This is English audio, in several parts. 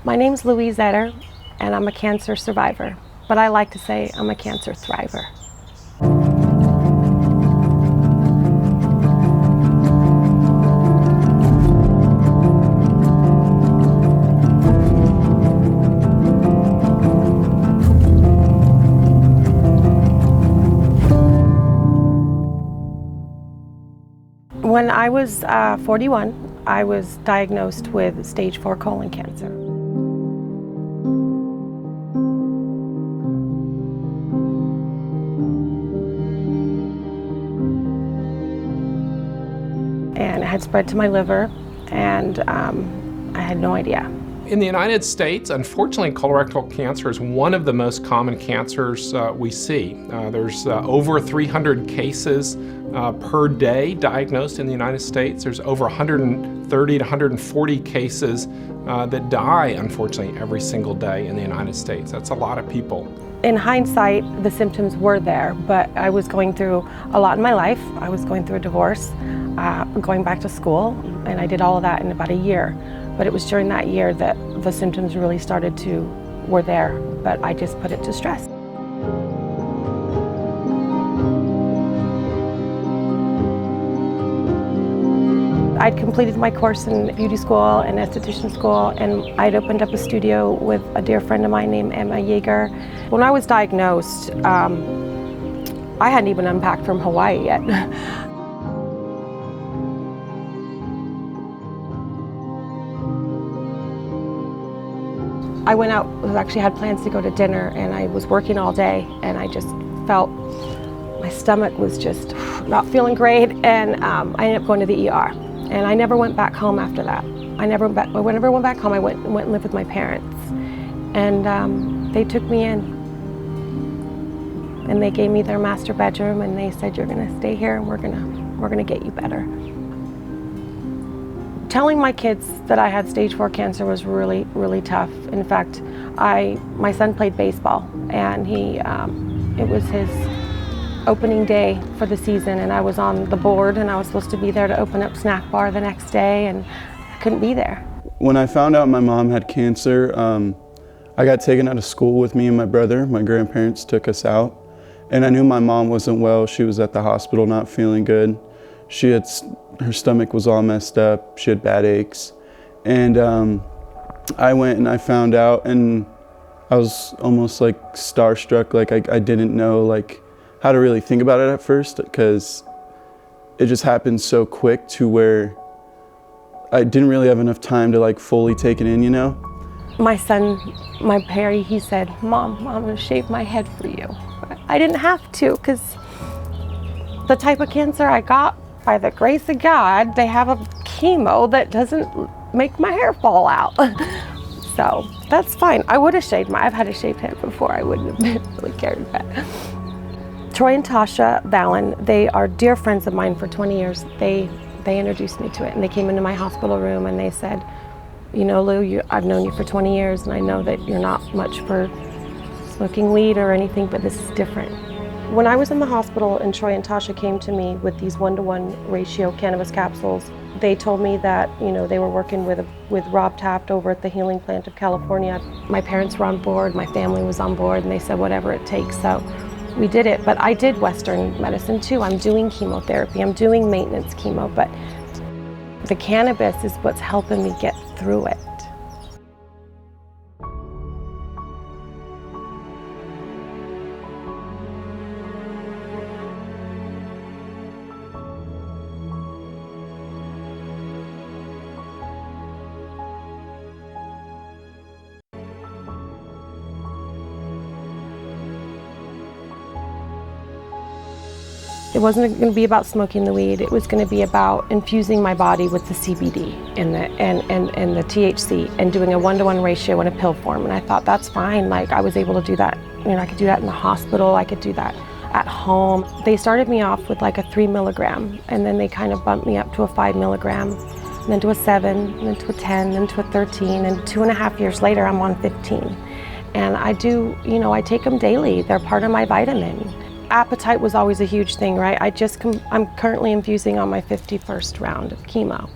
My name's Louise Perry-Etter, and I'm a cancer survivor, but I like to say I'm a cancer thriver. When I was 41, I was diagnosed with stage 4 colon cancer. And it had spread to my liver, and I had no idea. In the United States, unfortunately, colorectal cancer is one of the most common cancers we see. There's over 300 cases per day diagnosed in the United States. There's over 130 to 140 cases that die, unfortunately, every single day in the United States. That's a lot of people. In hindsight, the symptoms were there, but I was going through a lot in my life. I was going through a divorce, going back to school, and I did all of that in about a year. But it was during that year that the symptoms really were there, but I just put it to stress. I'd completed my course in beauty school and esthetician school, and I'd opened up a studio with a dear friend of mine named Emma Yeager. When I was diagnosed, I hadn't even unpacked from Hawaii yet. I went out, actually had plans to go to dinner, and I was working all day, and I just felt my stomach was just not feeling great, and I ended up going to the ER. And I never went back home after that. Whenever I went back home, I went and lived with my parents. And they took me in. And they gave me their master bedroom, and they said, "You're gonna stay here, and we're gonna get you better." Telling my kids that I had stage 4 cancer was really, really tough. In fact, my son played baseball, and it was his opening day for the season, and I was on the board, and I was supposed to be there to open up snack bar the next day, and I couldn't be there. When I found out my mom had cancer, I got taken out of school with me and my brother. My grandparents took us out, and I knew my mom wasn't well. She was at the hospital not feeling good. Her stomach was all messed up. She had bad aches. And I went and I found out, and I was almost like starstruck. Like I didn't know like how to really think about it at first, because it just happened so quick to where I didn't really have enough time to like fully take it in, you know? My son, Perry, he said, "Mom, I'm gonna shave my head for you." I didn't have to, because the type of cancer I got, by the grace of God, they have a chemo that doesn't make my hair fall out. So that's fine. I would have shaved I've had a shaved head before. I wouldn't have really cared, but. Troy and Tasha Vallon, they are dear friends of mine for 20 years. They introduced me to it, and they came into my hospital room and they said, "You know, Lou, I've known you for 20 years, and I know that you're not much for smoking weed or anything, but this is different." When I was in the hospital and Troy and Tasha came to me with these 1-to-1 ratio cannabis capsules, they told me that, you know, they were working with Rob Taft over at the Healing Plant of California. My parents were on board, my family was on board, and they said whatever it takes. So we did it, but I did Western medicine too. I'm doing chemotherapy, I'm doing maintenance chemo, but the cannabis is what's helping me get through it. It wasn't going to be about smoking the weed. It was going to be about infusing my body with the CBD and the THC and doing a 1-to-1 ratio in a pill form. And I thought, that's fine. Like, I was able to do that. You know, I could do that in the hospital. I could do that at home. They started me off with like a 3 milligram, and then they kind of bumped me up to a 5 milligram, and then to a 7, and then to a 10, and to a 13. And 2.5 years later, I'm on 15. And I do, you know, I take them daily. They're part of my vitamin. Appetite was always a huge thing, right? I'm currently infusing on my 51st round of chemo,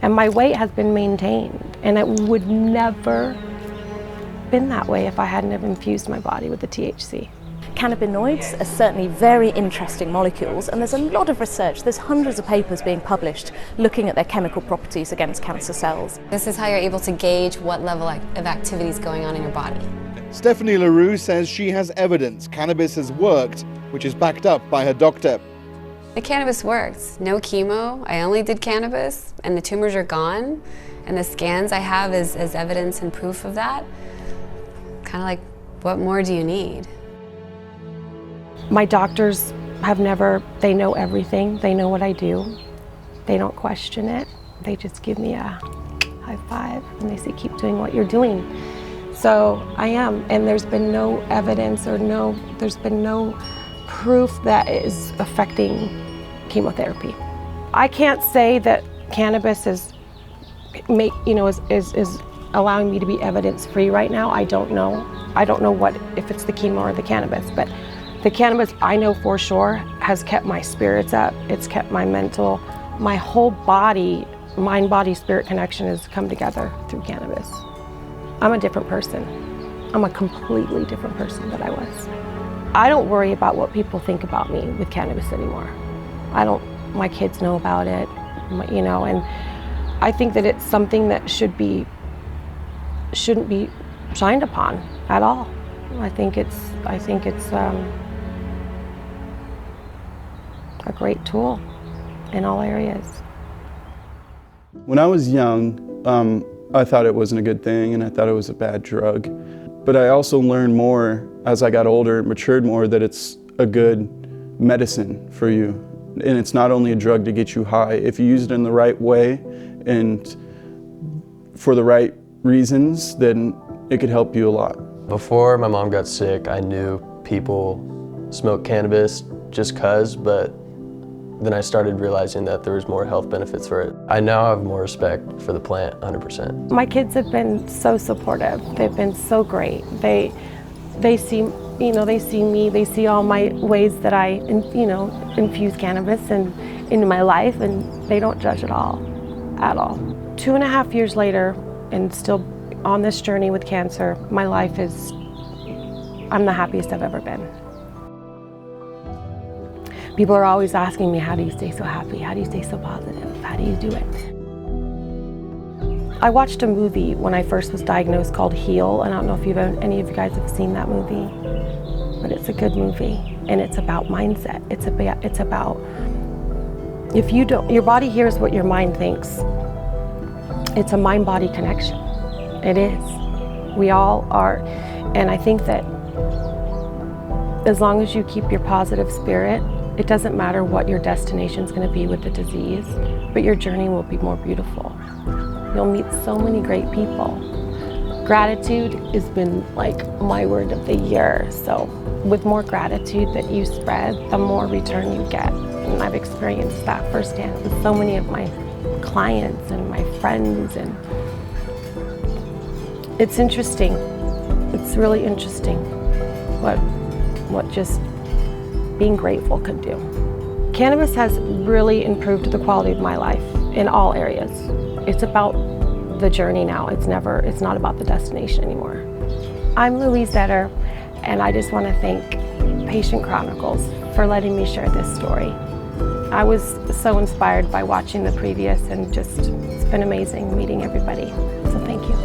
and my weight has been maintained, and it would never been that way if I hadn't have infused my body with the THC. Cannabinoids are certainly very interesting molecules, and there's a lot of research. There's hundreds of papers being published looking at their chemical properties against cancer cells. This is how you're able to gauge what level of activity is going on in your body. Stephanie LaRue says she has evidence cannabis has worked, which is backed up by her doctor. The cannabis works. No chemo, I only did cannabis, and the tumors are gone, and the scans I have is evidence and proof of that. Kind of like, what more do you need? My doctors have never, they know everything. They know what I do. They don't question it. They just give me a high five and they say, keep doing what you're doing. So I am, and there's been no evidence or there's been no proof that it is affecting chemotherapy. I can't say that cannabis is allowing me to be evidence-free right now. I don't know. I don't know if it's the chemo or the cannabis, but the cannabis, I know for sure, has kept my spirits up. It's kept my mental, my whole body, mind-body-spirit connection has come together through cannabis. I'm a different person. I'm a completely different person than I was. I don't worry about what people think about me with cannabis anymore. My kids know about it, and I think that it's something that shouldn't be shined upon at all. I think it's a great tool in all areas. When I was young, I thought it wasn't a good thing and I thought it was a bad drug. But I also learned more as I got older and matured more that it's a good medicine for you. And it's not only a drug to get you high. If you use it in the right way and for the right reasons, then it could help you a lot. Before my mom got sick, I knew people smoked cannabis just 'cause, but then I started realizing that there was more health benefits for it. I now have more respect for the plant, 100%. My kids have been so supportive. They've been so great. They see me, they see all my ways that I, infuse cannabis into my life, and they don't judge at all. 2.5 years later, and still on this journey with cancer, my life I'm the happiest I've ever been. People are always asking me, how do you stay so happy? How do you stay so positive? How do you do it? I watched a movie when I first was diagnosed called Heal, and I don't know if any of you guys have seen that movie, but it's a good movie, and it's about mindset. It's about if you don't, your body hears what your mind thinks. It's a mind-body connection. It is. We all are, and I think that as long as you keep your positive spirit, it doesn't matter what your destination is going to be with the disease, but your journey will be more beautiful. You'll meet so many great people. Gratitude has been like my word of the year. So with more gratitude that you spread, the more return you get. And I've experienced that firsthand with so many of my clients and my friends. And it's interesting. It's really interesting what just being grateful could do. Cannabis has really improved the quality of my life in all areas. It's about the journey now. It's not about the destination anymore. I'm Louise Perry-Etter, and I just want to thank Patient Chronicles for letting me share this story. I was so inspired by watching the previous, and it's been amazing meeting everybody. So thank you.